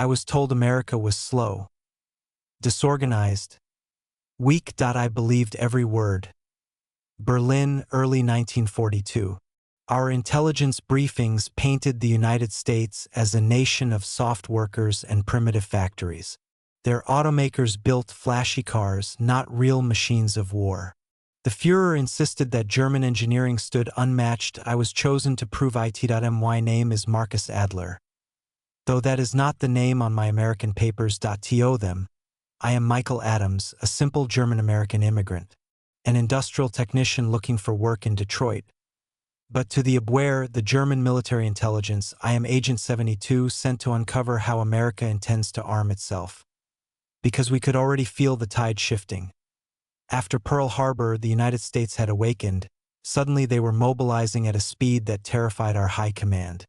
I was told America was slow, disorganized, weak. I believed every word. Berlin, early 1942. Our intelligence briefings painted the United States as a nation of soft workers and primitive factories. Their automakers built flashy cars, not real machines of war. The Führer insisted that German engineering stood unmatched. I was chosen to prove it. My name is Marcus Adler. Though that is not the name on my American papers. To them, I am Michael Adams, a simple German-American immigrant, an industrial technician looking for work in Detroit. But to the Abwehr, the German military intelligence, I am Agent 72, sent to uncover how America intends to arm itself. Because we could already feel the tide shifting. After Pearl Harbor, the United States had awakened. Suddenly they were mobilizing at a speed that terrified our high command.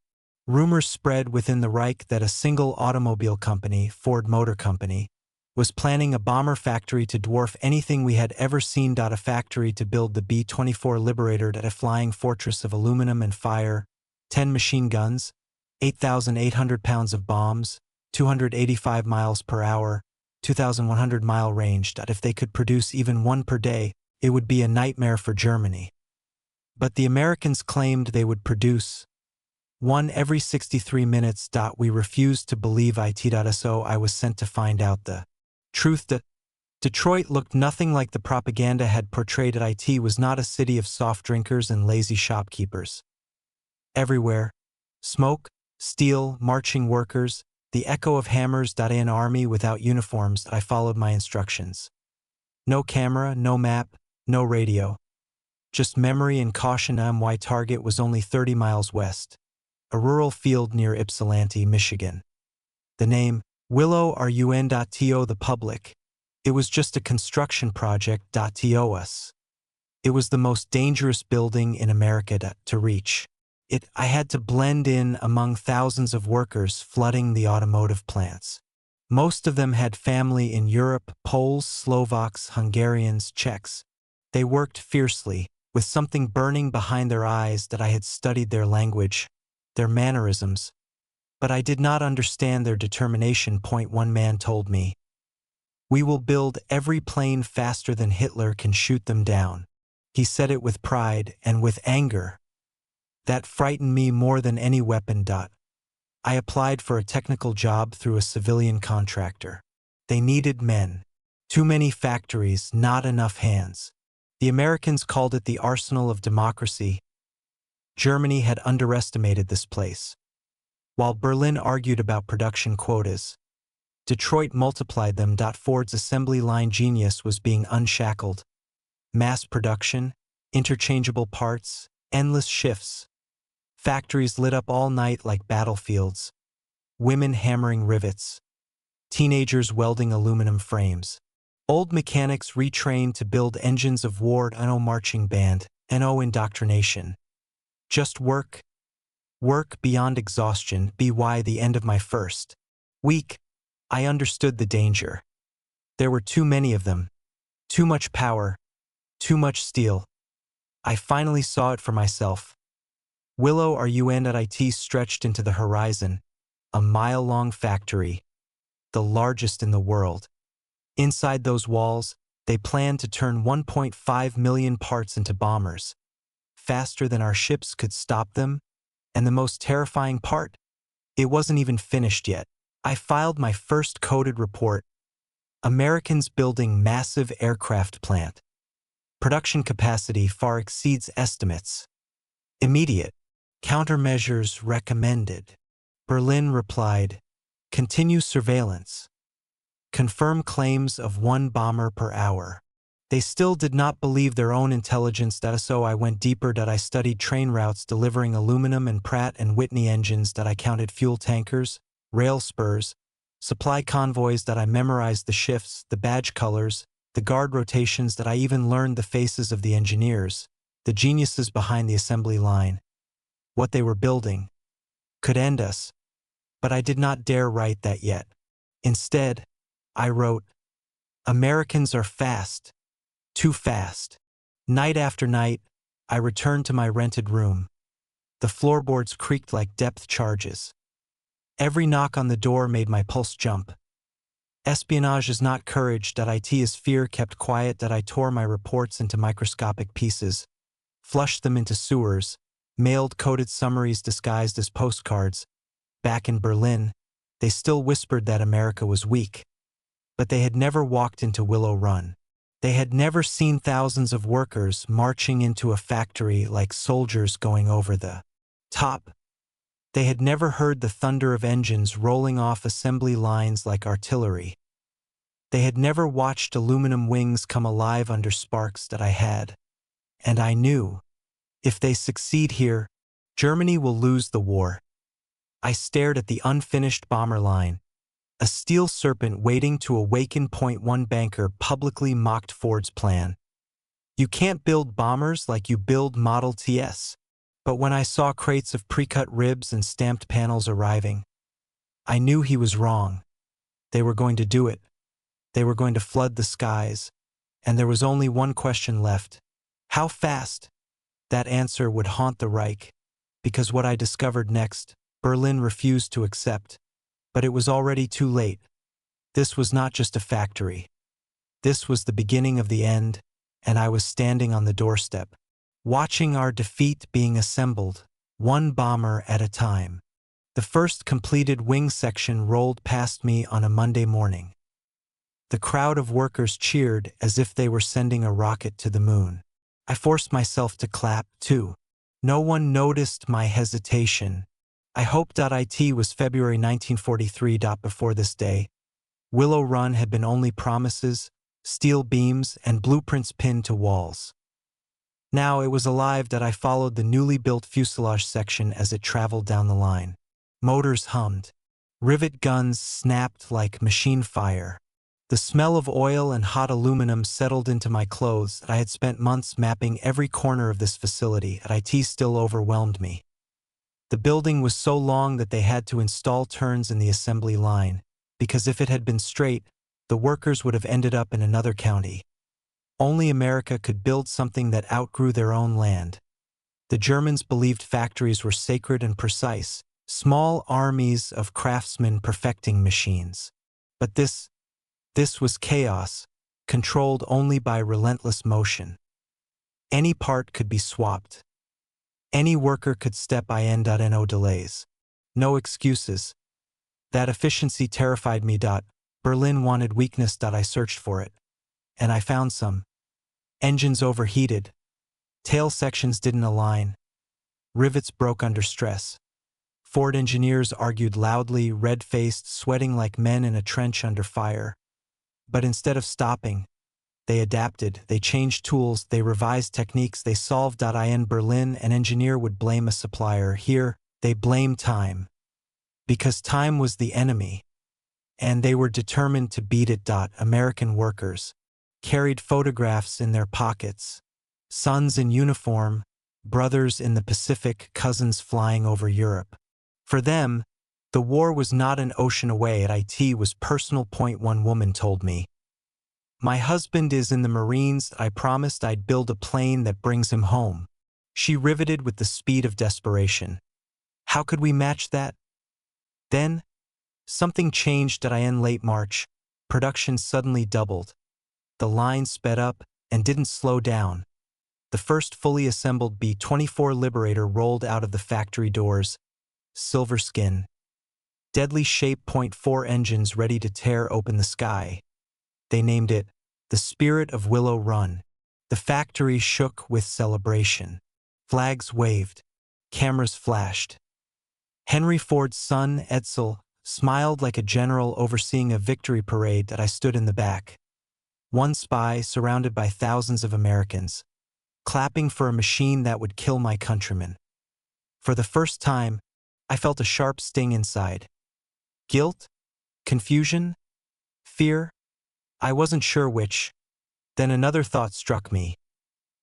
Rumors spread within the Reich that a single automobile company, Ford Motor Company, was planning a bomber factory to dwarf anything we had ever seen. A factory to build the B-24 Liberator, a flying fortress of aluminum and fire, 10 machine guns, 8,800 pounds of bombs, 285 miles per hour, 2,100-mile range. If they could produce even one per day, it would be a nightmare for Germany. But the Americans claimed they would produce one every 63 minutes. We refused to believe it. So I was sent to find out the truth. Detroit looked nothing like the propaganda had portrayed it. It was not a city of soft drinkers and lazy shopkeepers. Everywhere, smoke, steel, marching workers, the echo of hammers. An army without uniforms. I followed my instructions. No camera, no map, no radio. Just memory and caution. My target was only 30 miles west. A rural field near Ypsilanti, Michigan. The name, Willow Run. To the public. It was just a construction project. To us. It was the most dangerous building in America to reach. I had to blend in among thousands of workers flooding the automotive plants. Most of them had family in Europe, Poles, Slovaks, Hungarians, Czechs. They worked fiercely, with something burning behind their eyes. I had studied their language, their mannerisms, but I did not understand their determination. One man told me, "We will build every plane faster than Hitler can shoot them down." He said it with pride and with anger. That frightened me more than any weapon. I applied for a technical job through a civilian contractor. They needed men. Too many factories, not enough hands. The Americans called it the arsenal of democracy. Germany had underestimated this place. While Berlin argued about production quotas, Detroit multiplied them. Ford's assembly line genius was being unshackled. Mass production, interchangeable parts, endless shifts. Factories lit up all night like battlefields. Women hammering rivets. Teenagers welding aluminum frames. Old mechanics retrained to build engines of war. No marching band, no indoctrination. Just work. Work beyond exhaustion. By the end of my first week, I understood the danger. There were too many of them. Too much power. Too much steel. I finally saw it for myself. Willow Run. It stretched into the horizon, a mile-long factory, the largest in the world. Inside those walls, they planned to turn 1.5 million parts into bombers, faster than our ships could stop them, and the most terrifying part, it wasn't even finished yet. I filed my first coded report, Americans building massive aircraft plant. Production capacity far exceeds estimates. Immediate. Countermeasures recommended. Berlin replied, continue surveillance. Confirm claims of 1 bomber per hour. They still did not believe their own intelligence. So I went deeper. I studied train routes delivering aluminum and Pratt & Whitney engines. I counted fuel tankers, rail spurs, supply convoys. I memorized the shifts, the badge colors, the guard rotations. I even learned the faces of the engineers, the geniuses behind the assembly line. What they were building could end us, but I did not dare write that yet. Instead, I wrote, Americans are fast, too fast. Night after night, I returned to my rented room. The floorboards creaked like depth charges. Every knock on the door made my pulse jump. Espionage is not courage. It is fear kept quiet. I tore my reports into microscopic pieces, flushed them into sewers, mailed coded summaries disguised as postcards. Back in Berlin, they still whispered that America was weak. But they had never walked into Willow Run. They had never seen thousands of workers marching into a factory like soldiers going over the top. They had never heard the thunder of engines rolling off assembly lines like artillery. They had never watched aluminum wings come alive under sparks that I had. And I knew, if they succeed here, Germany will lose the war. I stared at the unfinished bomber line, a steel serpent waiting to awaken. One banker publicly mocked Ford's plan. You can't build bombers like you build Model Ts. But when I saw crates of pre-cut ribs and stamped panels arriving, I knew he was wrong. They were going to do it. They were going to flood the skies. And there was only one question left. How fast? That answer would haunt the Reich, because what I discovered next, Berlin refused to accept. But it was already too late. This was not just a factory. This was the beginning of the end, and I was standing on the doorstep, watching our defeat being assembled, one bomber at a time. The first completed wing section rolled past me on a Monday morning. The crowd of workers cheered as if they were sending a rocket to the moon. I forced myself to clap, too. No one noticed my hesitation. I hoped it was February 1943. Before this day, Willow Run had been only promises, steel beams, and blueprints pinned to walls. Now it was alive. I followed the newly built fuselage section as it traveled down the line. Motors hummed. Rivet guns snapped like machine fire. The smell of oil and hot aluminum settled into my clothes. I had spent months mapping every corner of this facility. It still overwhelmed me. The building was so long that they had to install turns in the assembly line, because if it had been straight, the workers would have ended up in another county. Only America could build something that outgrew their own land. The Germans believed factories were sacred and precise, small armies of craftsmen perfecting machines. But this was chaos, controlled only by relentless motion. Any part could be swapped. Any worker could step in. No delays. No excuses. That efficiency terrified me. Berlin wanted weakness. I searched for it. And I found some. Engines overheated. Tail sections didn't align. Rivets broke under stress. Ford engineers argued loudly, red-faced, sweating like men in a trench under fire. But instead of stopping, they adapted, they changed tools, they revised techniques, they solved. In Berlin, an engineer would blame a supplier. Here, they blamed time. Because time was the enemy. And they were determined to beat it. American workers carried photographs in their pockets. Sons in uniform, brothers in the Pacific, cousins flying over Europe. For them, the war was not an ocean away. It was personal. One woman told me, "My husband is in the Marines. I promised I'd build a plane that brings him home." She riveted with the speed of desperation. How could we match that? Then, something changed. In late March, production suddenly doubled. The line sped up and didn't slow down. The first fully assembled B-24 Liberator rolled out of the factory doors, silver skin, deadly shape. 4 engines ready to tear open the sky. They named it the Spirit of Willow Run. The factory shook with celebration. Flags waved. Cameras flashed. Henry Ford's son, Edsel, smiled like a general overseeing a victory parade. I stood in the back. One spy surrounded by thousands of Americans, clapping for a machine that would kill my countrymen. For the first time, I felt a sharp sting inside. Guilt? Confusion? Fear? I wasn't sure which. Then another thought struck me.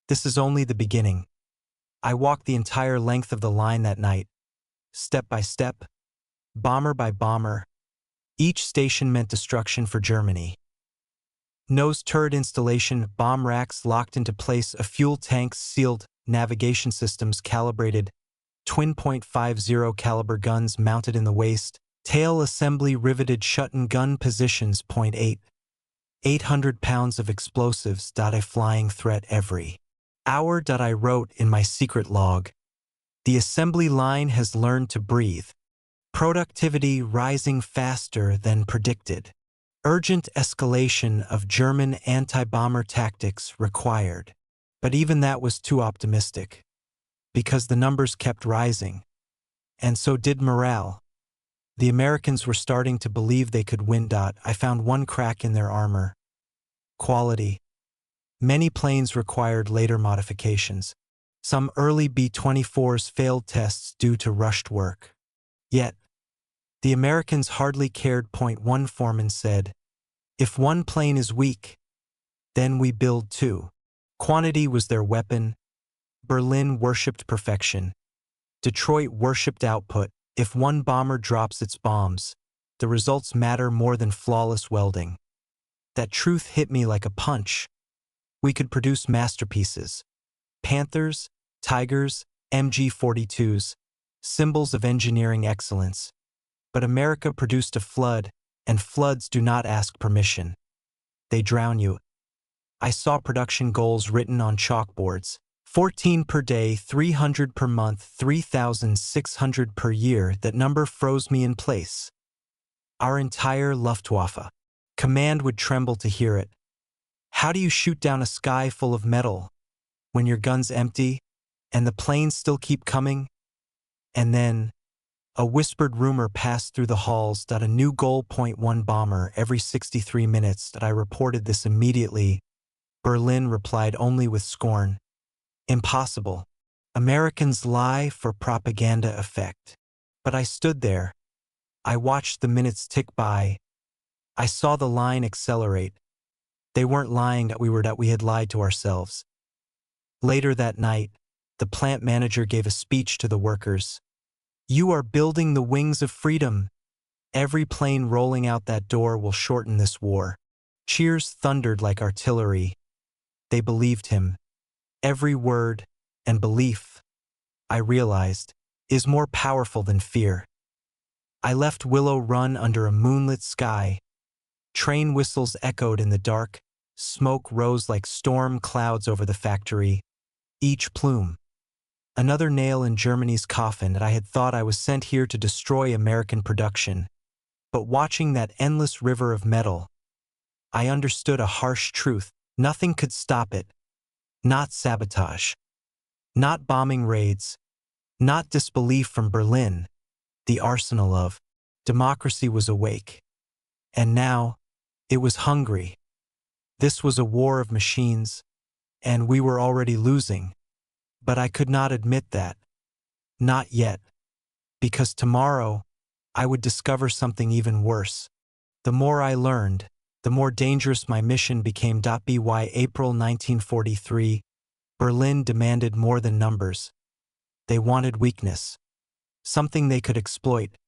This is only the beginning. I walked the entire length of the line that night, step by step, bomber by bomber. Each station meant destruction for Germany. Nose turret installation, bomb racks locked into place, a fuel tank sealed, navigation systems calibrated, twin .50 caliber guns mounted in the waist, Tail assembly riveted shut in gun positions. Point 8. 800 pounds of explosives. A flying threat every hour. I wrote in my secret log. The assembly line has learned to breathe. Productivity rising faster than predicted. Urgent escalation of German anti-bomber tactics required. But even that was too optimistic, because the numbers kept rising. And so did morale. The Americans were starting to believe they could win. I found one crack in their armor. Quality. Many planes required later modifications. Some early B-24s failed tests due to rushed work. Yet, the Americans hardly cared. One foreman said, "If one plane is weak, then we build two." Quantity was their weapon. Berlin worshipped perfection. Detroit worshipped output. If one bomber drops its bombs, the results matter more than flawless welding. That truth hit me like a punch. We could produce masterpieces. Panthers, Tigers, MG-42s, symbols of engineering excellence. But America produced a flood, and floods do not ask permission. They drown you. I saw production goals written on chalkboards. 14 per day, 300 per month, 3,600 per year. That number froze me in place. Our entire Luftwaffe command would tremble to hear it. How do you shoot down a sky full of metal when your gun's empty and the planes still keep coming? And then, a whispered rumor passed through the halls. A new goal. One bomber every 63 minutes. I reported this immediately. Berlin replied only with scorn. Impossible. Americans lie for propaganda effect. But I stood there. I watched the minutes tick by. I saw the line accelerate. They weren't lying. We had lied to ourselves. Later that night, the plant manager gave a speech to the workers. "You are building the wings of freedom. Every plane rolling out that door will shorten this war." Cheers thundered like artillery. They believed him. Every word and belief, I realized, is more powerful than fear. I left Willow Run under a moonlit sky. Train whistles echoed in the dark. Smoke rose like storm clouds over the factory. Each plume, another nail in Germany's coffin. And I had thought I was sent here to destroy American production. But watching that endless river of metal, I understood a harsh truth. Nothing could stop it. Not sabotage. Not bombing raids. Not disbelief from Berlin. The arsenal of democracy was awake. And now, it was hungry. This was a war of machines, and we were already losing. But I could not admit that. Not yet. Because tomorrow, I would discover something even worse. The more I learned, the more dangerous my mission became. By April 1943, Berlin demanded more than numbers. They wanted weakness. Something they could exploit.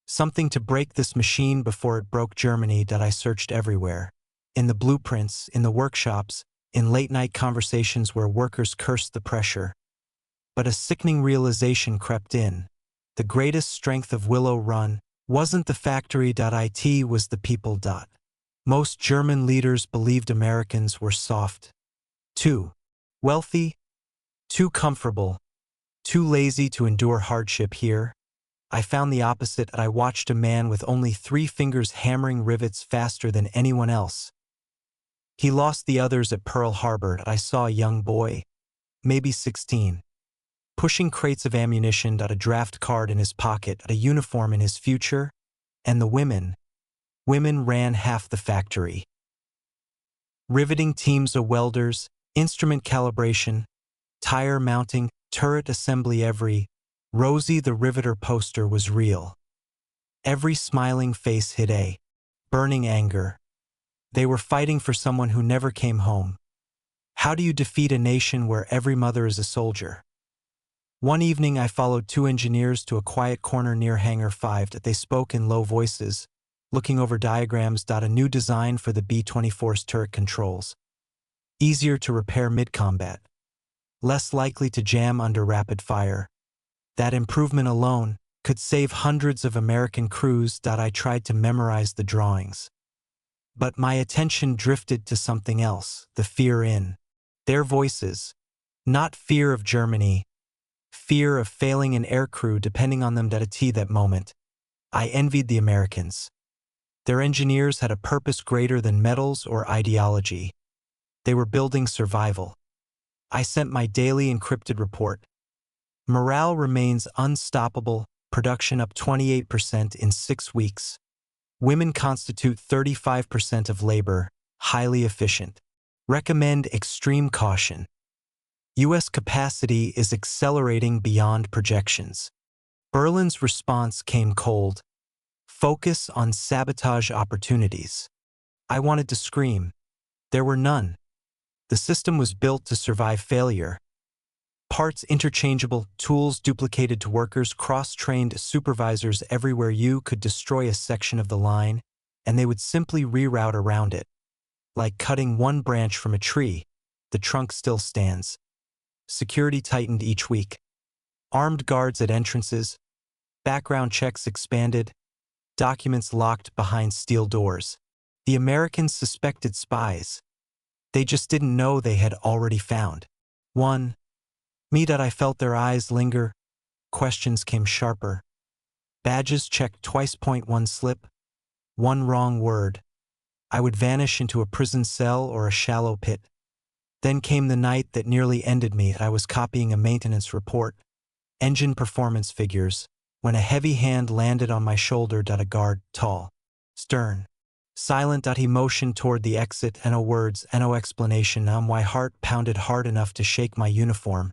Something to break this machine before it broke Germany. I searched everywhere. In the blueprints, in the workshops, in late-night conversations where workers cursed the pressure. But a sickening realization crept in. The greatest strength of Willow Run wasn't the factory. It was the people. Most German leaders believed Americans were soft. Too wealthy, too comfortable, too lazy to endure hardship here. I found the opposite. I watched a man with only 3 fingers hammering rivets faster than anyone else. He lost the others at Pearl Harbor. I saw a young boy, maybe 16, pushing crates of ammunition. A draft card in his pocket, a uniform in his future, and the women ran half the factory. Riveting teams of welders, instrument calibration, tire mounting, turret assembly. Every Rosie the Riveter poster was real. Every smiling face hid a burning anger. They were fighting for someone who never came home. How do you defeat a nation where every mother is a soldier? One evening I followed 2 engineers to a quiet corner near Hangar 5. They spoke in low voices, looking over diagrams. A new design for the B-24's turret controls. Easier to repair mid-combat. Less likely to jam under rapid fire. That improvement alone, could save hundreds of American crews. I tried to memorize the drawings. But my attention drifted to something else, the fear in their voices. Not fear of Germany, fear of failing an aircrew depending on them. That moment, I envied the Americans. Their engineers had a purpose greater than medals or ideology. They were building survival. I sent my daily encrypted report. Morale remains unstoppable, production up 28% in 6 weeks. Women constitute 35% of labor, highly efficient. Recommend extreme caution. U.S. capacity is accelerating beyond projections. Berlin's response came cold. Focus on sabotage opportunities. I wanted to scream. There were none. The system was built to survive failure. Parts interchangeable, tools duplicated to workers, cross-trained supervisors everywhere. You could destroy a section of the line, and they would simply reroute around it. Like cutting one branch from a tree, the trunk still stands. Security tightened each week. Armed guards at entrances, background checks expanded, documents locked behind steel doors. The Americans suspected spies. They just didn't know they had already found one. I felt their eyes linger. Questions came sharper. Badges checked twice. One slip, one wrong word. I would vanish into a prison cell or a shallow pit. Then came the night that nearly ended me. I was copying a maintenance report, engine performance figures, when a heavy hand landed on my shoulder. A guard, tall, stern, silent. He motioned toward the exit. No words, no explanation. My heart pounded hard enough to shake my uniform.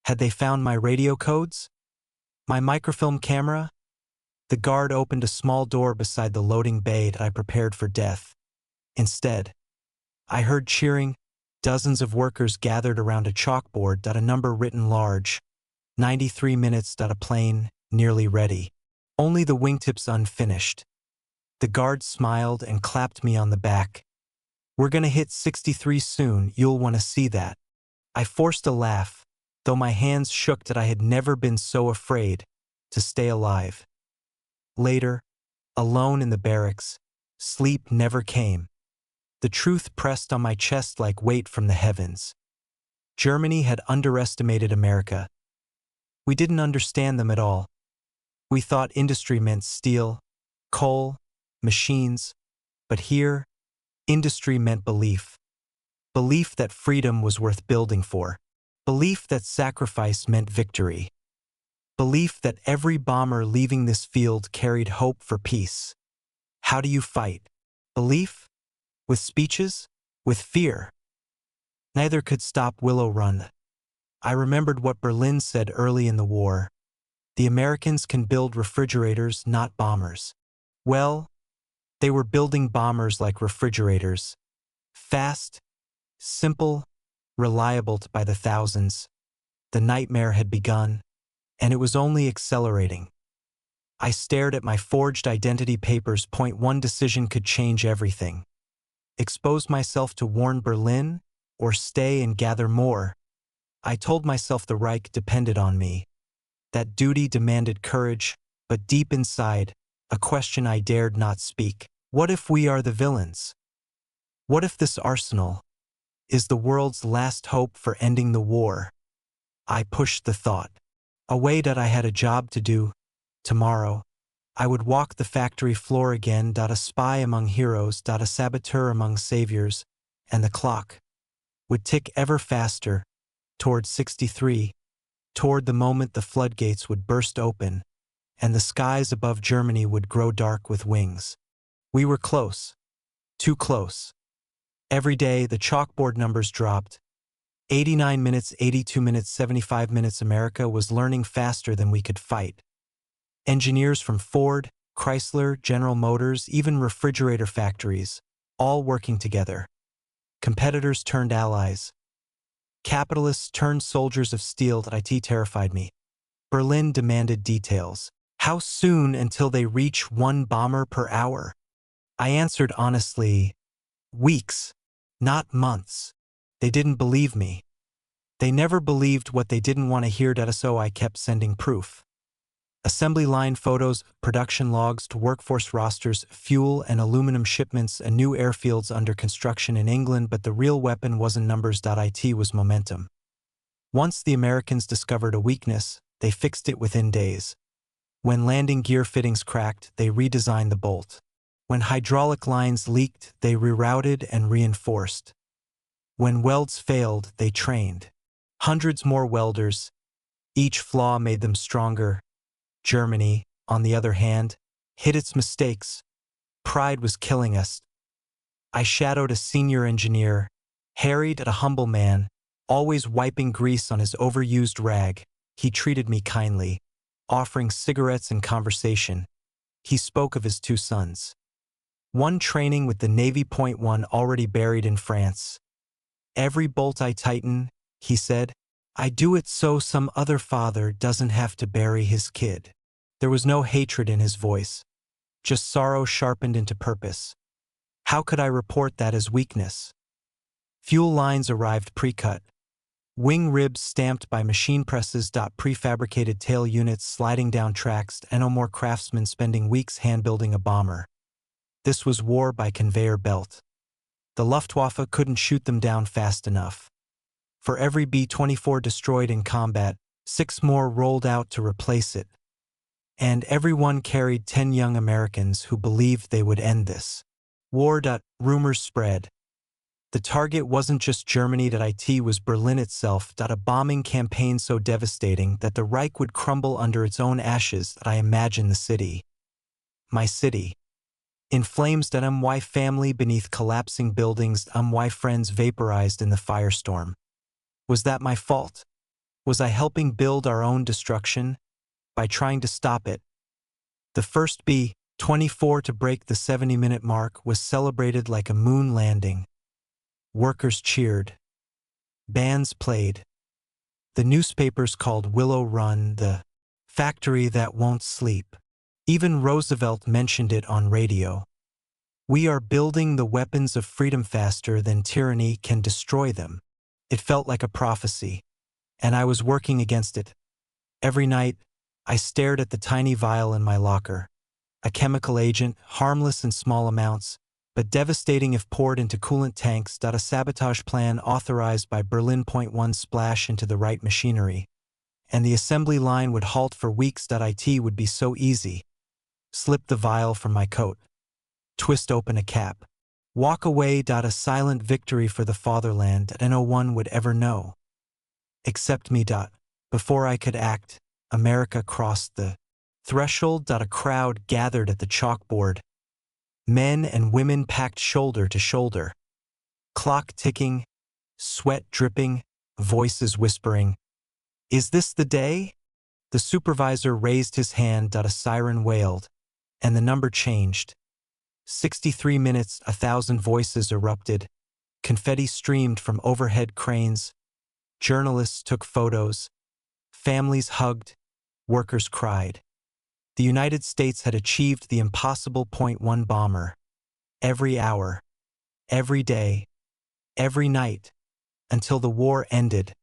Had they found my radio codes? My microfilm camera? The guard opened a small door beside the loading bay. I prepared for death. Instead, I heard cheering. Dozens of workers gathered around a chalkboard. A number written large. 93 minutes. A plane, nearly ready. Only the wingtips unfinished. The guard smiled and clapped me on the back. We're gonna hit 63 soon. You'll want to see that. I forced a laugh, though my hands shook. I had never been so afraid to stay alive. Later, alone in the barracks, sleep never came. The truth pressed on my chest like weight from the heavens. Germany had underestimated America. We didn't understand them at all. We thought industry meant steel, coal, machines, but here, industry meant belief. Belief that freedom was worth building for. Belief that sacrifice meant victory. Belief that every bomber leaving this field carried hope for peace. How do you fight? Belief? With speeches? With fear? Neither could stop Willow Run. I remembered what Berlin said early in the war. The Americans can build refrigerators, not bombers. Well, they were building bombers like refrigerators. Fast, simple, reliable by the thousands. The nightmare had begun, and it was only accelerating. I stared at my forged identity papers. One decision could change everything. Expose myself to warn Berlin, or stay and gather more. I told myself the Reich depended on me. That duty demanded courage, but deep inside, a question I dared not speak. What if we are the villains? What if this arsenal is the world's last hope for ending the war? I pushed the thought away. I had a job to do. Tomorrow, I would walk the factory floor again. A spy among heroes. A saboteur among saviors. And the clock would tick ever faster toward 63, toward the moment the floodgates would burst open and the skies above Germany would grow dark with wings. We were close. Too close. Every day, the chalkboard numbers dropped. 89 minutes, 82 minutes, 75 minutes. America was learning faster than we could fight. Engineers from Ford, Chrysler, General Motors, even refrigerator factories, all working together. Competitors turned allies. Capitalists turned soldiers of steel. IT terrified me. Berlin demanded details. How soon until they reach 1 bomber per hour? I answered honestly, weeks, not months. They didn't believe me. They never believed what they didn't want to hear. So I kept sending proof. Assembly line photos, production logs to workforce rosters, fuel and aluminum shipments, and new airfields under construction in England, but the real weapon wasn't numbers. It was momentum. Once the Americans discovered a weakness, they fixed it within days. When landing gear fittings cracked, they redesigned the bolt. When hydraulic lines leaked, they rerouted and reinforced. When welds failed, they trained. Hundreds more welders. Each flaw made them stronger. Germany, on the other hand, hid its mistakes. Pride was killing us. I shadowed a senior engineer, harried at a humble man, always wiping grease on his overused rag. He treated me kindly, offering cigarettes and conversation. He spoke of his 2 sons. One training with the Navy .1 already buried in France. Every bolt I tighten, he said, I do it so some other father doesn't have to bury his kid. There was no hatred in his voice, just sorrow sharpened into purpose. How could I report that as weakness? Fuel lines arrived pre-cut. Wing ribs stamped by machine presses. Prefabricated tail units sliding down tracks, and no more craftsmen spending weeks hand-building a bomber. This was war by conveyor belt. The Luftwaffe couldn't shoot them down fast enough. For every B-24 destroyed in combat, 6 more rolled out to replace it. And everyone carried 10 young Americans who believed they would end this war. Rumors spread. The target wasn't just Germany. It was Berlin itself. A bombing campaign so devastating that the Reich would crumble under its own ashes. I imagined the city. My city. In flames. My family beneath collapsing buildings. My friends vaporized in the firestorm. Was that my fault? Was I helping build our own destruction? By trying to stop it. The first B-24 to break the 70-minute mark was celebrated like a moon landing. Workers cheered. Bands played. The newspapers called Willow Run the factory that won't sleep. Even Roosevelt mentioned it on radio. We are building the weapons of freedom faster than tyranny can destroy them. It felt like a prophecy, and I was working against it. Every night, I stared at the tiny vial in my locker. A chemical agent, harmless in small amounts, but devastating if poured into coolant tanks. A sabotage plan authorized by Berlin .1 splash into the right machinery. And the assembly line would halt for weeks. It would be so easy. Slip the vial from my coat. Twist open a cap. Walk away. A silent victory for the fatherland, and no one would ever know. Except me. Before I could act, America crossed the threshold. A crowd gathered at the chalkboard. Men and women packed shoulder to shoulder. Clock ticking, sweat dripping, voices whispering. Is this the day? The supervisor raised his hand. A siren wailed, and the number changed. 63 minutes, 1,000 voices erupted. Confetti streamed from overhead cranes. Journalists took photos. Families hugged. Workers cried. The United States had achieved the impossible .1 bomber. Every hour, every day, every night, until the war ended.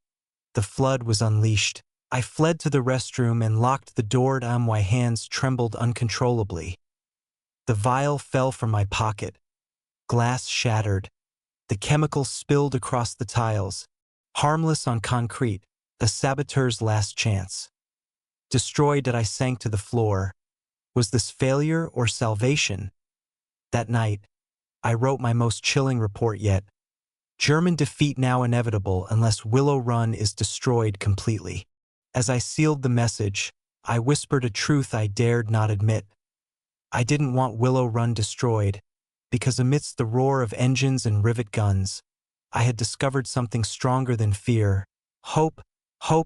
The flood was unleashed. I fled to the restroom and locked the door. My hands trembled uncontrollably. The vial fell from my pocket. Glass shattered. The chemicals spilled across the tiles. Harmless on concrete, the saboteur's last chance. Destroyed. I sank to the floor. Was this failure or salvation? That night, I wrote my most chilling report yet. German defeat now inevitable unless Willow Run is destroyed completely. As I sealed the message, I whispered a truth I dared not admit. I didn't want Willow Run destroyed, because amidst the roar of engines and rivet guns, I had discovered something stronger than fear. Hope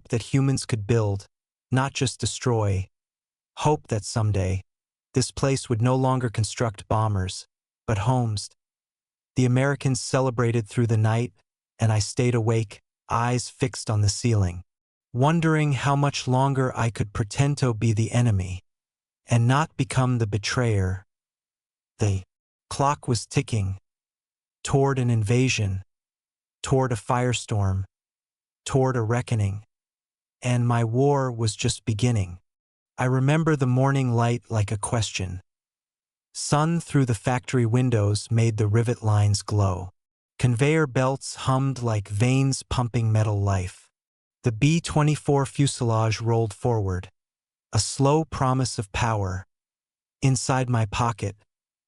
that humans could build, not just destroy. Hope that someday, this place would no longer construct bombers, but homes. The Americans celebrated through the night, and I stayed awake, eyes fixed on the ceiling, wondering how much longer I could pretend to be the enemy, and not become the betrayer. The clock was ticking, toward an invasion, toward a firestorm, toward a reckoning, and my war was just beginning. I remember the morning light like a question. Sun through the factory windows made the rivet lines glow. Conveyor belts hummed like veins pumping metal life. The B-24 fuselage rolled forward, a slow promise of power. Inside my pocket,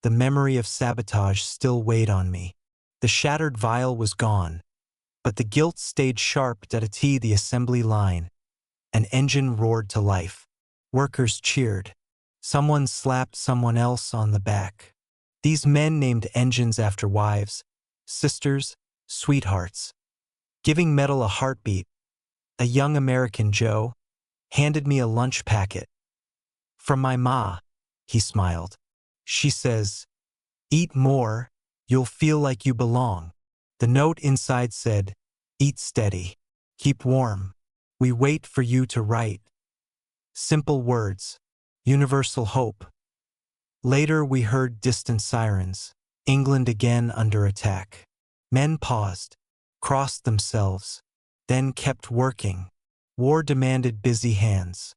the memory of sabotage still weighed on me. The shattered vial was gone, but the guilt stayed sharp. The assembly line. An engine roared to life. Workers cheered. Someone slapped someone else on the back. These men named engines after wives, sisters, sweethearts. Giving metal a heartbeat, a young American Joe handed me a lunch packet. From my ma, he smiled. She says, "Eat more, you'll feel like you belong." The note inside said, "Eat steady. Keep warm. We wait for you to write." Simple words, universal hope. Later we heard distant sirens, England again under attack. Men paused, crossed themselves, then kept working. War demanded busy hands.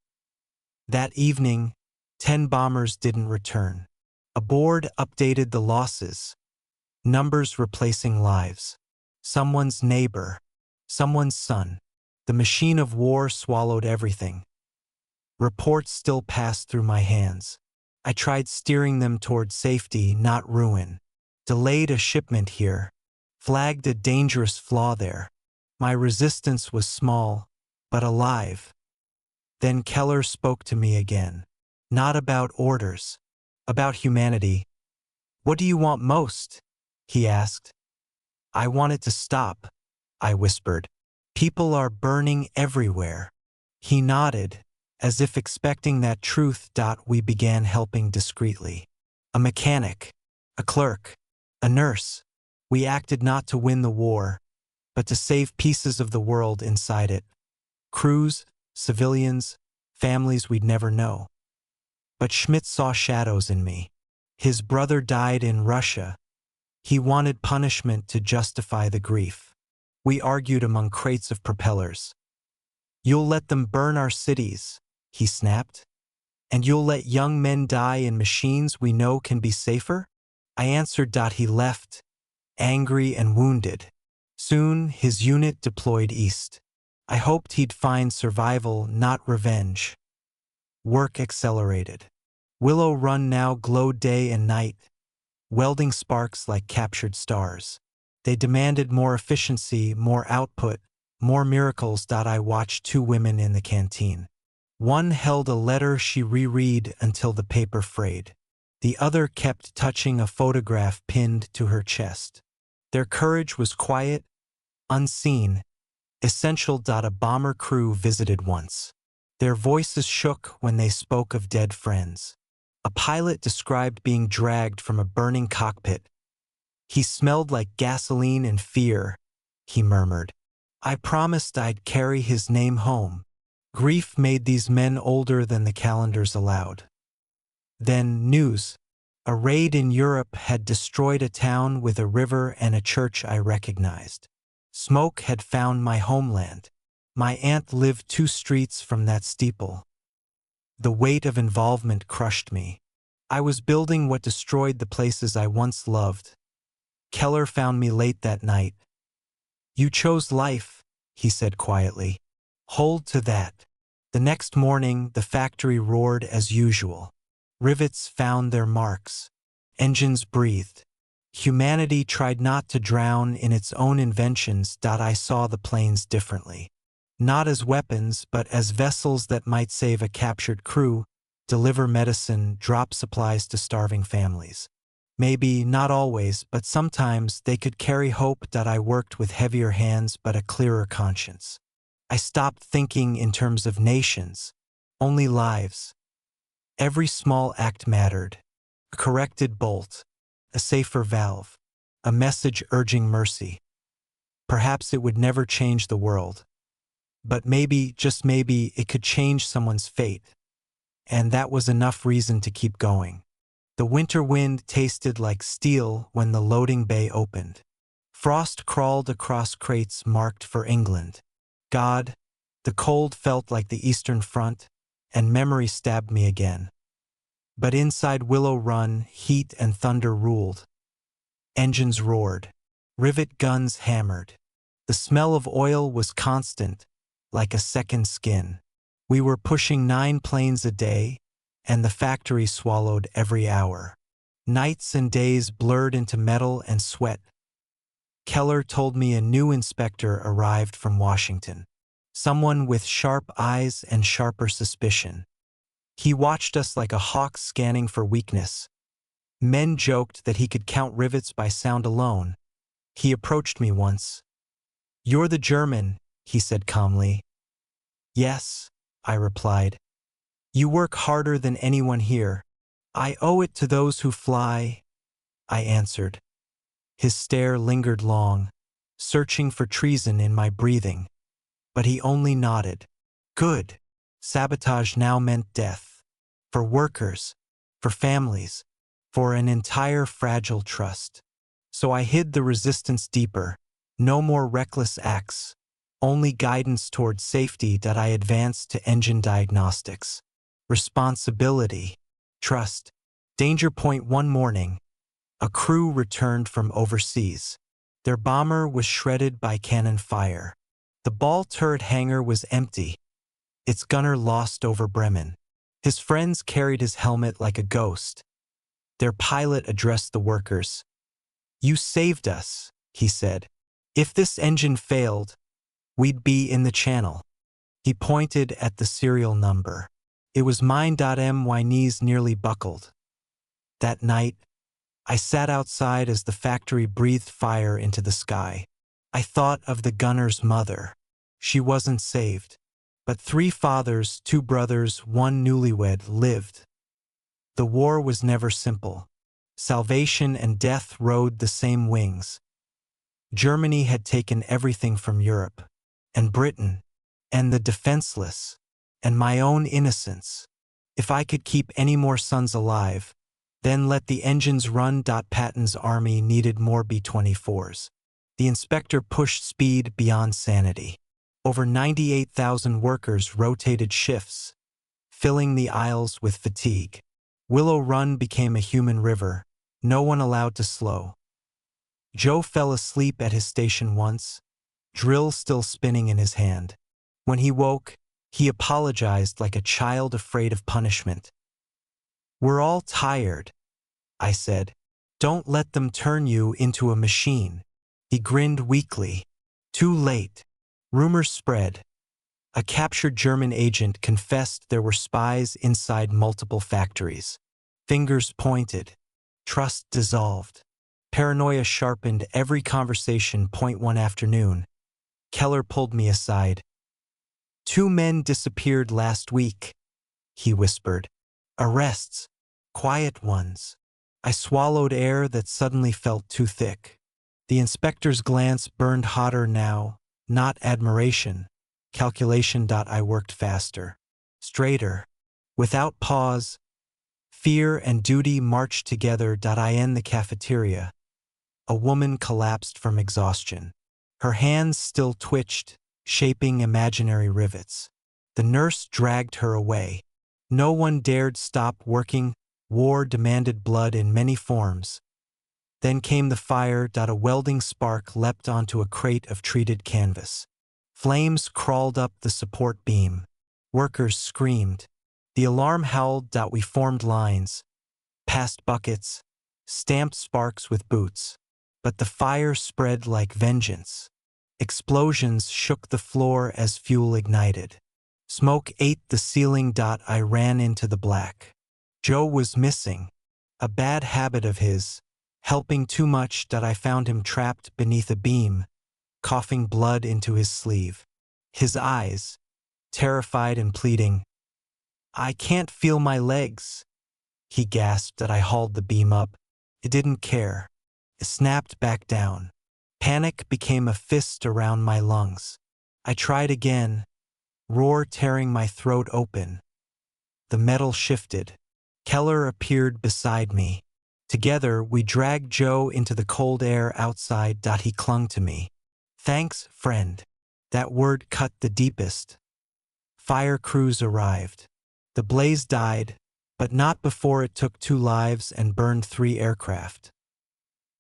That evening, 10 bombers didn't return. A board updated the losses, numbers replacing lives. Someone's neighbor, someone's son. The machine of war swallowed everything. Reports still passed through my hands. I tried steering them toward safety, not ruin. Delayed a shipment here. Flagged a dangerous flaw there. My resistance was small, but alive. Then Keller spoke to me again. Not about orders, about humanity. "What do you want most?" he asked. "I want it to stop," I whispered. "People are burning everywhere." He nodded, as if expecting that truth. We began helping discreetly. A mechanic, a clerk, a nurse. We acted not to win the war, but to save pieces of the world inside it. Crews, civilians, families we'd never know. But Schmidt saw shadows in me. His brother died in Russia. He wanted punishment to justify the grief. We argued among crates of propellers. "You'll let them burn our cities," he snapped. "And you'll let young men die in machines we know can be safer?" I answered. He left, angry and wounded. Soon his unit deployed east. I hoped he'd find survival, not revenge. Work accelerated. Willow Run now glowed day and night, welding sparks like captured stars. They demanded more efficiency, more output, more miracles. I watched 2 women in the canteen. One held a letter she reread until the paper frayed. The other kept touching a photograph pinned to her chest. Their courage was quiet, unseen, essential. A bomber crew visited once. Their voices shook when they spoke of dead friends. A pilot described being dragged from a burning cockpit. "He smelled like gasoline and fear," he murmured. "I promised I'd carry his name home." Grief made these men older than the calendars allowed. Then news. A raid in Europe had destroyed a town with a river and a church I recognized. Smoke had found my homeland. My aunt lived 2 streets from that steeple. The weight of involvement crushed me. I was building what destroyed the places I once loved. Keller found me late that night. "You chose life," he said quietly. "Hold to that." The next morning, the factory roared as usual. Rivets found their marks. Engines breathed. Humanity tried not to drown in its own inventions. I saw the planes differently. Not as weapons, but as vessels that might save a captured crew, deliver medicine, drop supplies to starving families. Maybe not always, but sometimes they could carry hope. I worked with heavier hands but a clearer conscience. I stopped thinking in terms of nations, only lives. Every small act mattered. A corrected bolt, a safer valve, a message urging mercy. Perhaps it would never change the world. But maybe, just maybe, it could change someone's fate. And that was enough reason to keep going. The winter wind tasted like steel when the loading bay opened. Frost crawled across crates marked for England. God, the cold felt like the Eastern Front, and memory stabbed me again. But inside Willow Run, heat and thunder ruled. Engines roared. Rivet guns hammered. The smell of oil was constant, like a second skin. We were pushing 9 planes a day, and the factory swallowed every hour. Nights and days blurred into metal and sweat. Keller told me a new inspector arrived from Washington. Someone with sharp eyes and sharper suspicion. He watched us like a hawk scanning for weakness. Men joked that he could count rivets by sound alone. He approached me once. "You're the German," he said calmly. "Yes," I replied. "You work harder than anyone here. I owe it to those who fly," I answered. His stare lingered long, searching for treason in my breathing. But he only nodded. Good. Sabotage now meant death. For workers, for families, for an entire fragile trust. So I hid the resistance deeper. No more reckless acts. Only guidance toward safety that I advanced to engine diagnostics. Responsibility. Trust. Danger point one morning. A crew returned from overseas. Their bomber was shredded by cannon fire. The ball turret hangar was empty. Its gunner lost over Bremen. His friends carried his helmet like a ghost. Their pilot addressed the workers. "You saved us," he said. "If this engine failed, we'd be in the channel." He pointed at the serial number. It was mine. My knees nearly buckled. That night, I sat outside as the factory breathed fire into the sky. I thought of the gunner's mother. She wasn't saved. But 3 fathers, 2 brothers, 1 newlywed lived. The war was never simple. Salvation and death rode the same wings. Germany had taken everything from Europe, and Britain, and the defenseless, and my own innocence. If I could keep any more sons alive, then let the engines run. Patton's army needed more B-24s. The inspector pushed speed beyond sanity. Over 98,000 workers rotated shifts, filling the aisles with fatigue. Willow Run became a human river, no one allowed to slow. Joe fell asleep at his station once, drill still spinning in his hand. When he woke, he apologized like a child afraid of punishment. "We're all tired," I said. "Don't let them turn you into a machine." He grinned weakly. Too late. Rumors spread. A captured German agent confessed there were spies inside multiple factories. Fingers pointed. Trust dissolved. Paranoia sharpened every conversation. One afternoon, Keller pulled me aside. "2 men disappeared last week," he whispered. "Arrests. Quiet ones." I swallowed air that suddenly felt too thick. The inspector's glance burned hotter now, not admiration. Calculation. I worked faster. Straighter. Without pause. Fear and duty marched together. I end the cafeteria. A woman collapsed from exhaustion. Her hands still twitched, shaping imaginary rivets. The nurse dragged her away. No one dared stop working. War demanded blood in many forms. Then came the fire. A welding spark leapt onto a crate of treated canvas. Flames crawled up the support beam. Workers screamed. The alarm howled. We formed lines, passed buckets, stamped sparks with boots. But the fire spread like vengeance. Explosions shook the floor as fuel ignited. Smoke ate the ceiling. I ran into the black. Joe was missing. A bad habit of his, helping too much. I found him trapped beneath a beam, coughing blood into his sleeve. His eyes, terrified and pleading. "I can't feel my legs," he gasped. I hauled the beam up. It didn't care. It snapped back down. Panic became a fist around my lungs. I tried again, roar tearing my throat open. The metal shifted. Keller appeared beside me. Together, we dragged Joe into the cold air outside. He clung to me. "Thanks, friend." That word cut the deepest. Fire crews arrived. The blaze died, but not before it took 2 lives and burned 3 aircraft.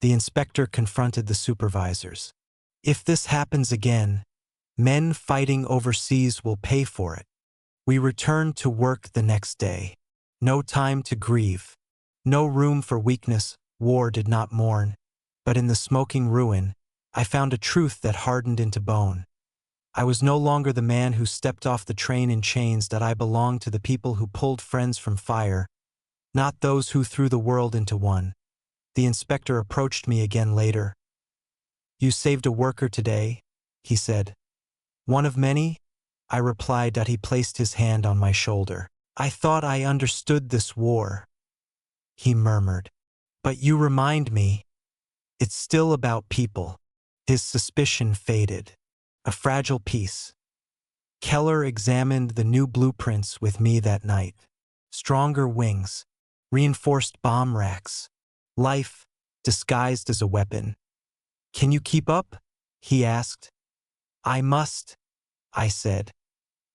The inspector confronted the supervisors. If this happens again, men fighting overseas will pay for it. We returned to work the next day. No time to grieve. No room for weakness. War did not mourn. But in the smoking ruin, I found a truth that hardened into bone. I was no longer the man who stepped off the train in chains. That I belonged to the people who pulled friends from fire, not those who threw the world into one. The inspector approached me again later. "You saved a worker today," he said. "One of many?" I replied. That he placed his hand on my shoulder. "I thought I understood this war," he murmured. "But you remind me, it's still about people." His suspicion faded. A fragile peace. Keller examined the new blueprints with me that night. Stronger wings, reinforced bomb racks, life disguised as a weapon. "Can you keep up?" he asked. "I must," I said.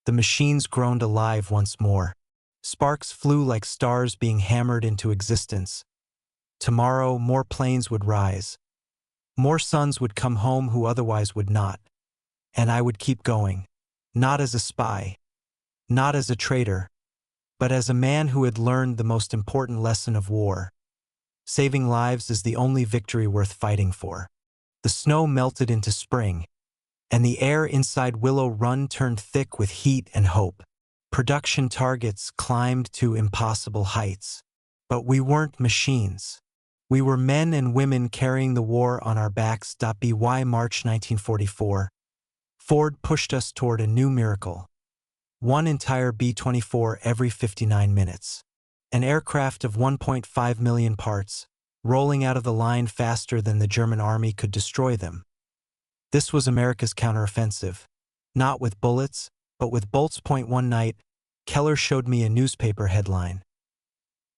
The machines groaned alive once more. Sparks flew like stars being hammered into existence. Tomorrow, more planes would rise. More sons would come home who otherwise would not. And I would keep going, not as a spy, not as a traitor, but as a man who had learned the most important lesson of war. Saving lives is the only victory worth fighting for. The snow melted into spring, and the air inside Willow Run turned thick with heat and hope. Production targets climbed to impossible heights. But we weren't machines. We were men and women carrying the war on our backs. By March 1944, Ford pushed us toward a new miracle. One entire B-24 every 59 minutes. An aircraft of 1.5 million parts, rolling out of the line faster than the German army could destroy them. This was America's counteroffensive. Not with bullets, but with bolts. One night, Keller showed me a newspaper headline.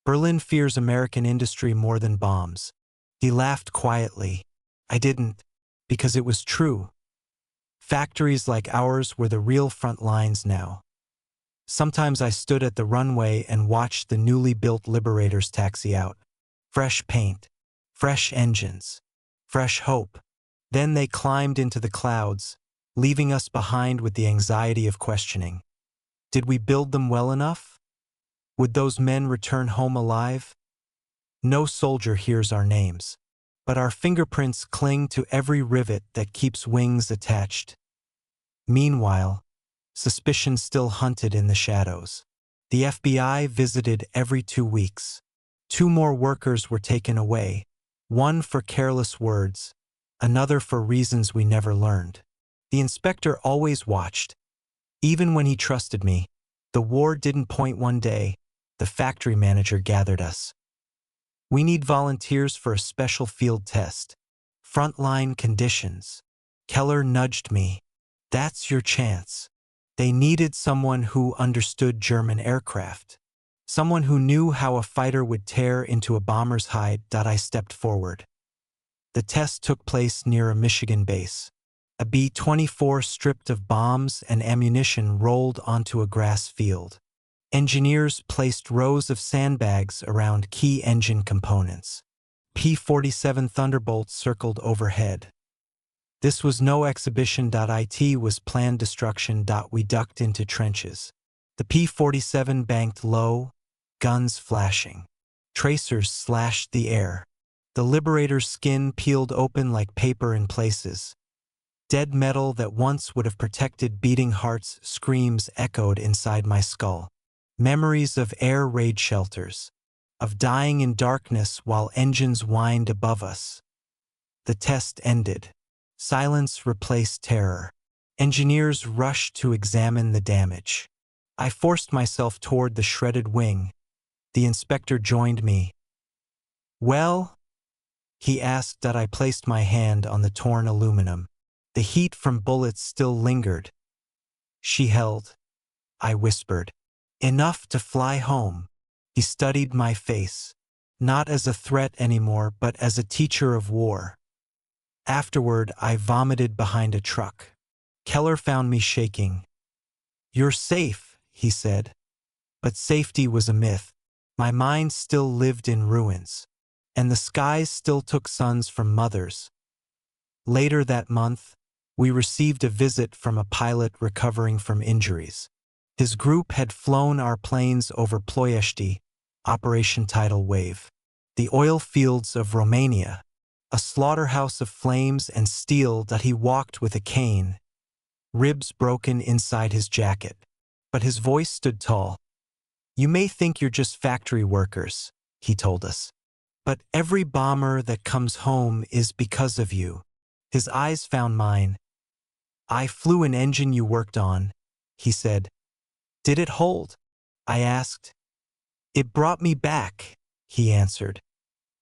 "Berlin fears American industry more than bombs." He laughed quietly. I didn't, because it was true. Factories like ours were the real front lines now. Sometimes I stood at the runway and watched the newly built Liberators taxi out. Fresh paint, fresh engines, fresh hope. Then they climbed into the clouds, leaving us behind with the anxiety of questioning. Did we build them well enough? Would those men return home alive? No soldier hears our names, but our fingerprints cling to every rivet that keeps wings attached. Meanwhile, suspicion still hunted in the shadows. The FBI visited every 2 weeks. 2 more workers were taken away, one for careless words, another for reasons we never learned. The inspector always watched. Even when he trusted me, the war didn't point. One day, the factory manager gathered us. "We need volunteers for a special field test. Frontline conditions." Keller nudged me. "That's your chance." They needed someone who understood German aircraft. Someone who knew how a fighter would tear into a bomber's hide. I stepped forward. The test took place near a Michigan base. A B-24 stripped of bombs and ammunition rolled onto a grass field. Engineers placed rows of sandbags around key engine components. P-47 Thunderbolts circled overhead. This was no exhibition. It was planned destruction. We ducked into trenches. The P-47 banked low, guns flashing. Tracers slashed the air. The Liberator's skin peeled open like paper in places. Dead metal that once would have protected beating hearts. Screams echoed inside my skull. Memories of air raid shelters, of dying in darkness while engines whined above us. The test ended. Silence replaced terror. Engineers rushed to examine the damage. I forced myself toward the shredded wing. The inspector joined me. "Well?" he asked. I placed my hand on the torn aluminum. The heat from bullets still lingered. "She held," I whispered. "Enough to fly home." He studied my face, not as a threat anymore, but as a teacher of war. Afterward, I vomited behind a truck. Keller found me shaking. "You're safe," he said. But safety was a myth. My mind still lived in ruins, and the skies still took sons from mothers. Later that month, we received a visit from a pilot recovering from injuries. His group had flown our planes over Ploiești, Operation Tidal Wave, the oil fields of Romania, a slaughterhouse of flames and steel that he walked with a cane, ribs broken inside his jacket. But his voice stood tall. "You may think you're just factory workers," he told us. "But every bomber that comes home is because of you." His eyes found mine. "I flew an engine you worked on," he said. "Did it hold?" I asked. "It brought me back," he answered.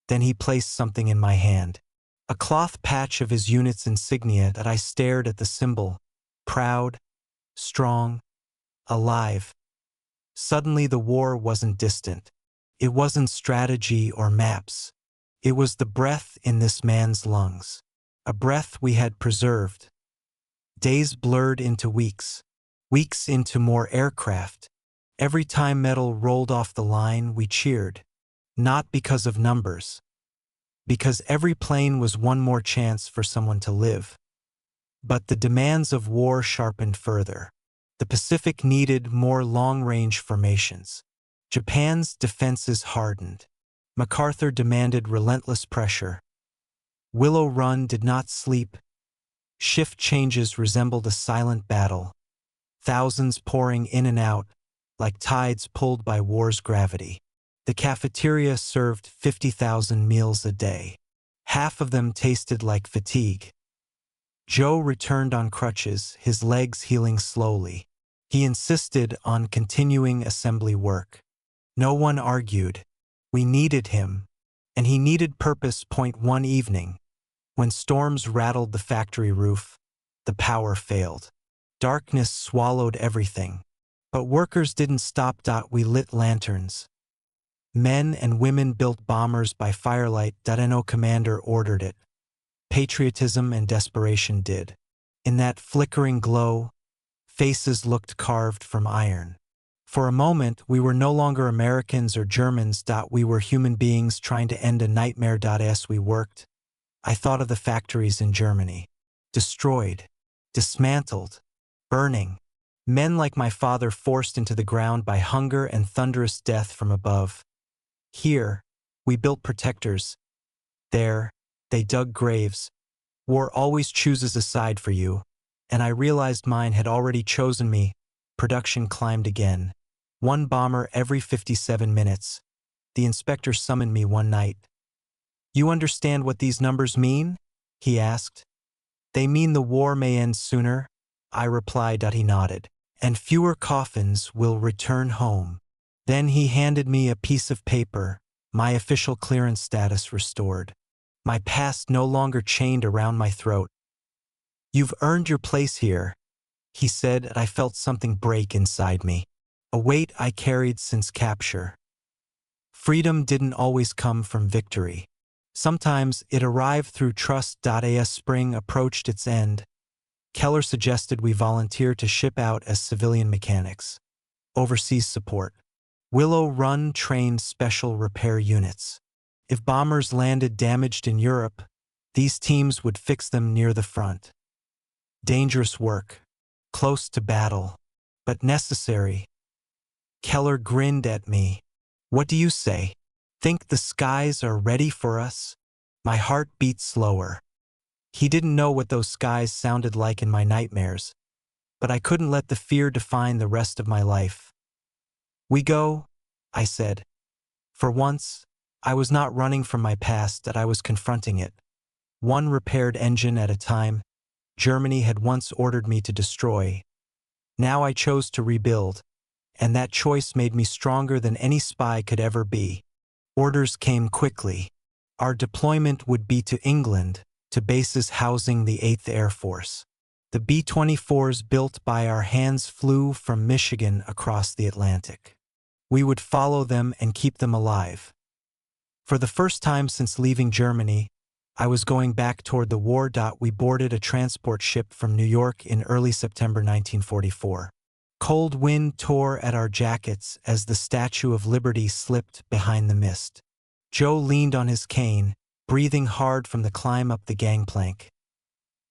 Then he placed something in my hand, a cloth patch of his unit's insignia that I stared at the symbol, proud, strong, alive. Suddenly the war wasn't distant. It wasn't strategy or maps. It was the breath in this man's lungs, a breath we had preserved. Days blurred into weeks, weeks into more aircraft. Every time metal rolled off the line, we cheered, not because of numbers, because every plane was one more chance for someone to live. But the demands of war sharpened further. The Pacific needed more long-range formations. Japan's defenses hardened. MacArthur demanded relentless pressure. Willow Run did not sleep. Shift changes resembled a silent battle, thousands pouring in and out, like tides pulled by war's gravity. The cafeteria served 50,000 meals a day. Half of them tasted like fatigue. Joe returned on crutches, his legs healing slowly. He insisted on continuing assembly work. No one argued. We needed him, and he needed purpose. One evening, when storms rattled the factory roof, the power failed. Darkness swallowed everything. But workers didn't stop. We lit lanterns. Men and women built bombers by firelight. No commander ordered it. Patriotism and desperation did. In that flickering glow, faces looked carved from iron. For a moment, we were no longer Americans or Germans. We were human beings trying to end a nightmare. As we worked, I thought of the factories in Germany. Destroyed, dismantled, burning. Men like my father forced into the ground by hunger and thunderous death from above. Here, we built protectors. There, they dug graves. War always chooses a side for you, and I realized mine had already chosen me. Production climbed again. One bomber every 57 minutes. The inspector summoned me one night. "You understand what these numbers mean?" he asked. "They mean the war may end sooner," I replied. He nodded. "And fewer coffins will return home." Then he handed me a piece of paper, my official clearance status restored. My past no longer chained around my throat. "You've earned your place here," he said, and I felt something break inside me, a weight I carried since capture. Freedom didn't always come from victory. Sometimes it arrived through trust. As spring approached its end, Keller suggested we volunteer to ship out as civilian mechanics. Overseas support. Willow Run trained special repair units. If bombers landed damaged in Europe, these teams would fix them near the front. Dangerous work, close to battle, but necessary. Keller grinned at me. "What do you say? Think the skies are ready for us?" My heart beat slower. He didn't know what those skies sounded like in my nightmares, but I couldn't let the fear define the rest of my life. "We go," I said. For once, I was not running from my past, that I was confronting it. One repaired engine at a time, Germany had once ordered me to destroy. Now I chose to rebuild, and that choice made me stronger than any spy could ever be. Orders came quickly. Our deployment would be to England, to bases housing the 8th Air Force. The B-24s built by our hands flew from Michigan across the Atlantic. We would follow them and keep them alive. For the first time since leaving Germany, I was going back toward the war. We boarded a transport ship from New York in early September 1944. Cold wind tore at our jackets as the Statue of Liberty slipped behind the mist. Joe leaned on his cane, breathing hard from the climb up the gangplank.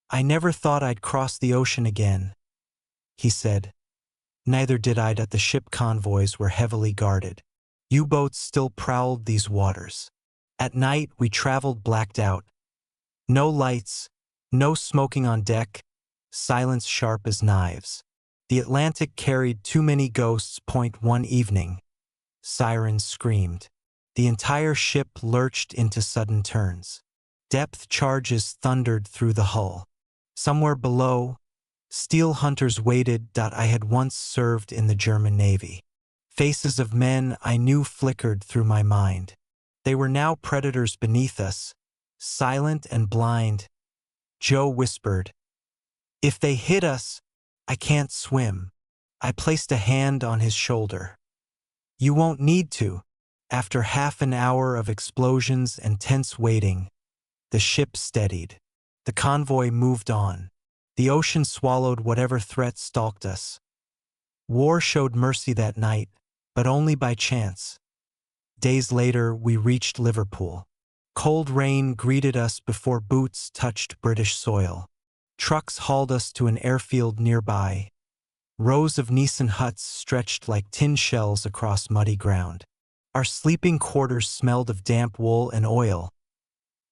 "I never thought I'd cross the ocean again," he said. Neither did I. The ship convoys were heavily guarded. U-boats still prowled these waters. At night, we traveled blacked out. No lights, no smoking on deck, silence sharp as knives. The Atlantic carried too many ghosts. One evening, sirens screamed. The entire ship lurched into sudden turns. Depth charges thundered through the hull. Somewhere below, steel hunters waited. I had once served in the German Navy. Faces of men I knew flickered through my mind. They were now predators beneath us, silent and blind. Joe whispered, "If they hit us, I can't swim." I placed a hand on his shoulder. "You won't need to." After half an hour of explosions and tense waiting, the ship steadied. The convoy moved on. The ocean swallowed whatever threat stalked us. War showed mercy that night, but only by chance. Days later, we reached Liverpool. Cold rain greeted us before boots touched British soil. Trucks hauled us to an airfield nearby. Rows of Nissen huts stretched like tin shells across muddy ground. Our sleeping quarters smelled of damp wool and oil.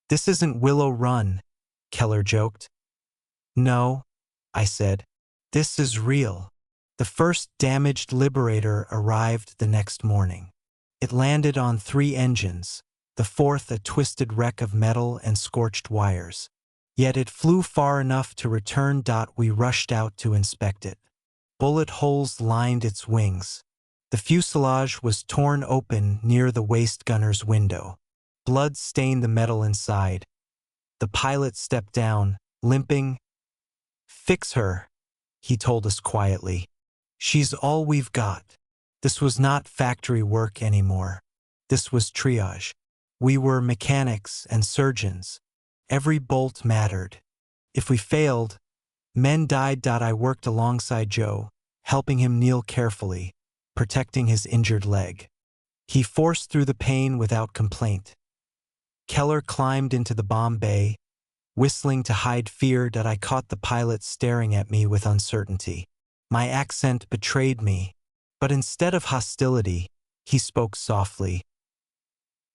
"This isn't Willow Run," Keller joked. "No," I said. "This is real." The first damaged Liberator arrived the next morning. It landed on 3 engines, the fourth a twisted wreck of metal and scorched wires. Yet it flew far enough to return. We rushed out to inspect it. Bullet holes lined its wings. The fuselage was torn open near the waist gunner's window. Blood stained the metal inside. The pilot stepped down, limping. "Fix her," he told us quietly. "She's all we've got." This was not factory work anymore. This was triage. We were mechanics and surgeons. Every bolt mattered. If we failed, men died. I worked alongside Joe, helping him kneel carefully, protecting his injured leg. He forced through the pain without complaint. Keller climbed into the bomb bay, whistling to hide fear. I caught the pilot staring at me with uncertainty. My accent betrayed me, but instead of hostility, he spoke softly.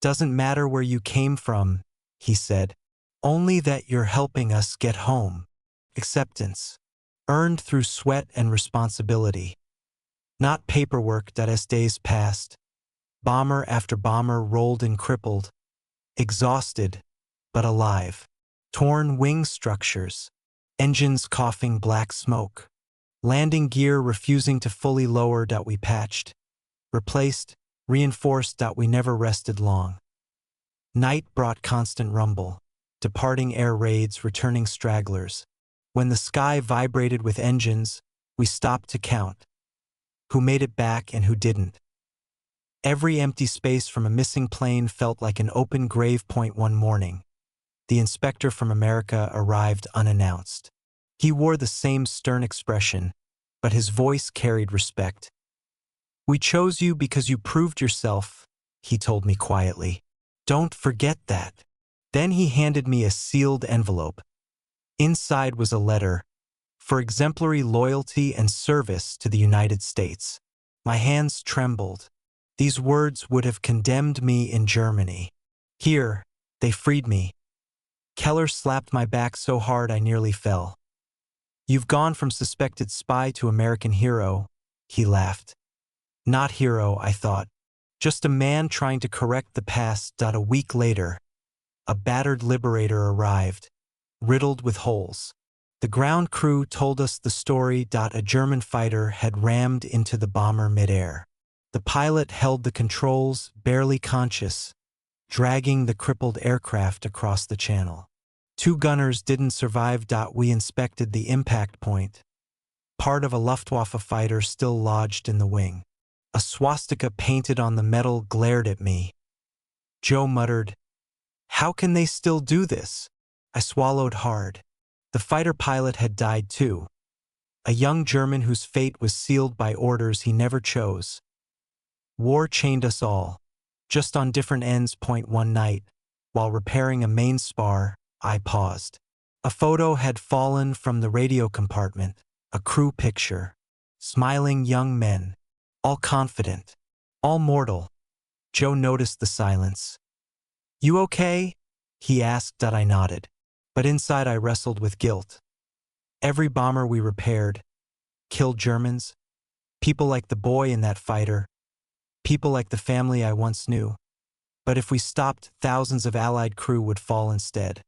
"Doesn't matter where you came from," he said. "Only that you're helping us get home." Acceptance, earned through sweat and responsibility. Not paperwork. As days passed, bomber after bomber rolled in crippled, exhausted, but alive. Torn wing structures, engines coughing black smoke. Landing gear refusing to fully lower. We patched, replaced, reinforced. We never rested long. Night brought constant rumble, departing air raids, returning stragglers. When the sky vibrated with engines, we stopped to count. Who made it back and who didn't? Every empty space from a missing plane felt like an open grave. One morning, the inspector from America arrived unannounced. He wore the same stern expression, but his voice carried respect. "We chose you because you proved yourself," he told me quietly. "Don't forget that." Then he handed me a sealed envelope. Inside was a letter, "For exemplary loyalty and service to the United States." My hands trembled. These words would have condemned me in Germany. Here, they freed me. Keller slapped my back so hard I nearly fell. "You've gone from suspected spy to American hero," he laughed. Not hero, I thought. Just a man trying to correct the past. A week later, a battered Liberator arrived, riddled with holes. The ground crew told us the story. A German fighter had rammed into the bomber midair. The pilot held the controls, barely conscious, dragging the crippled aircraft across the channel. 2 gunners didn't survive. We inspected the impact point. Part of a Luftwaffe fighter still lodged in the wing. A swastika painted on the metal glared at me. Joe muttered, "How can they still do this?" I swallowed hard. The fighter pilot had died too. A young German whose fate was sealed by orders he never chose. War chained us all, just on different ends. One night, while repairing a main spar, I paused. A photo had fallen from the radio compartment, a crew picture. Smiling young men, all confident, all mortal. Joe noticed the silence. "You okay?" he asked. I nodded, but inside I wrestled with guilt. Every bomber we repaired killed Germans, people like the boy in that fighter, people like the family I once knew. But if we stopped, thousands of Allied crew would fall instead.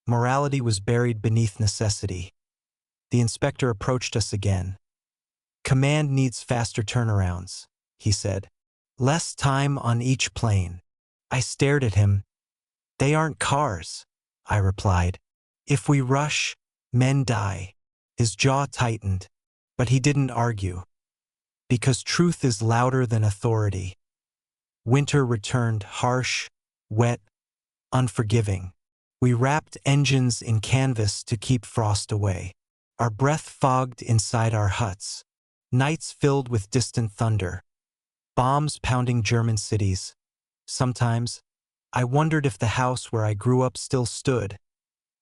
Morality was buried beneath necessity. The inspector approached us again. "Command needs faster turnarounds," he said. "Less time on each plane." I stared at him. "They aren't cars," I replied. "If we rush, men die." His jaw tightened, but he didn't argue. Because truth is louder than authority. Winter returned, harsh, wet, unforgiving. We wrapped engines in canvas to keep frost away. Our breath fogged inside our huts. Nights filled with distant thunder. Bombs pounding German cities. Sometimes, I wondered if the house where I grew up still stood,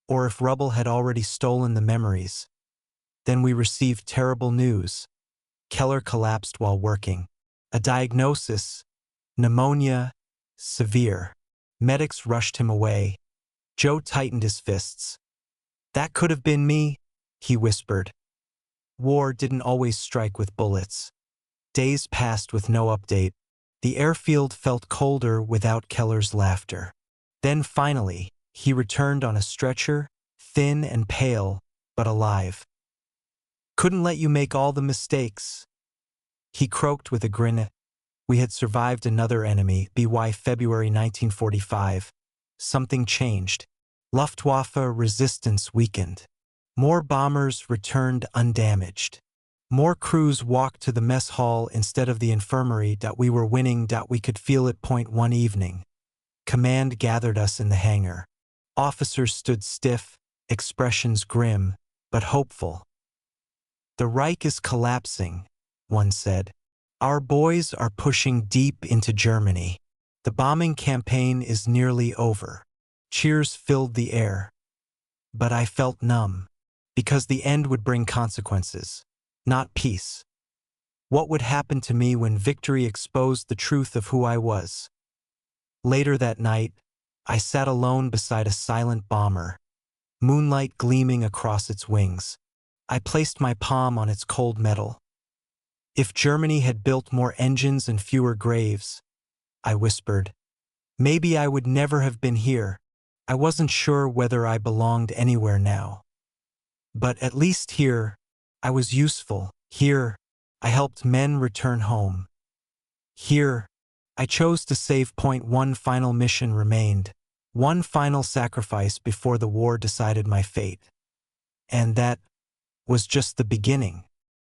or if rubble had already stolen the memories. Then we received terrible news. Keller collapsed while working. A diagnosis: pneumonia, severe. Medics rushed him away. Joe tightened his fists. "That could have been me," he whispered. War didn't always strike with bullets. Days passed with no update. The airfield felt colder without Keller's laughter. Then finally, he returned on a stretcher, thin and pale, but alive. "Couldn't let you make all the mistakes," he croaked with a grin. We had survived another enemy, February 1945. Something changed. Luftwaffe resistance weakened. More bombers returned undamaged. More crews walked to the mess hall instead of the infirmary. We were winning. We could feel it. One evening, command gathered us in the hangar. Officers stood stiff, expressions grim, but hopeful. "The Reich is collapsing," one said. "Our boys are pushing deep into Germany. The bombing campaign is nearly over." Cheers filled the air. But I felt numb, because the end would bring consequences, not peace. What would happen to me when victory exposed the truth of who I was? Later that night, I sat alone beside a silent bomber, moonlight gleaming across its wings. I placed my palm on its cold metal. "If Germany had built more engines and fewer graves," I whispered, "maybe I would never have been here." I wasn't sure whether I belonged anywhere now. But at least here, I was useful. Here, I helped men return home. Here, I chose to save. One final mission remained. One final sacrifice before the war decided my fate. And that was just the beginning.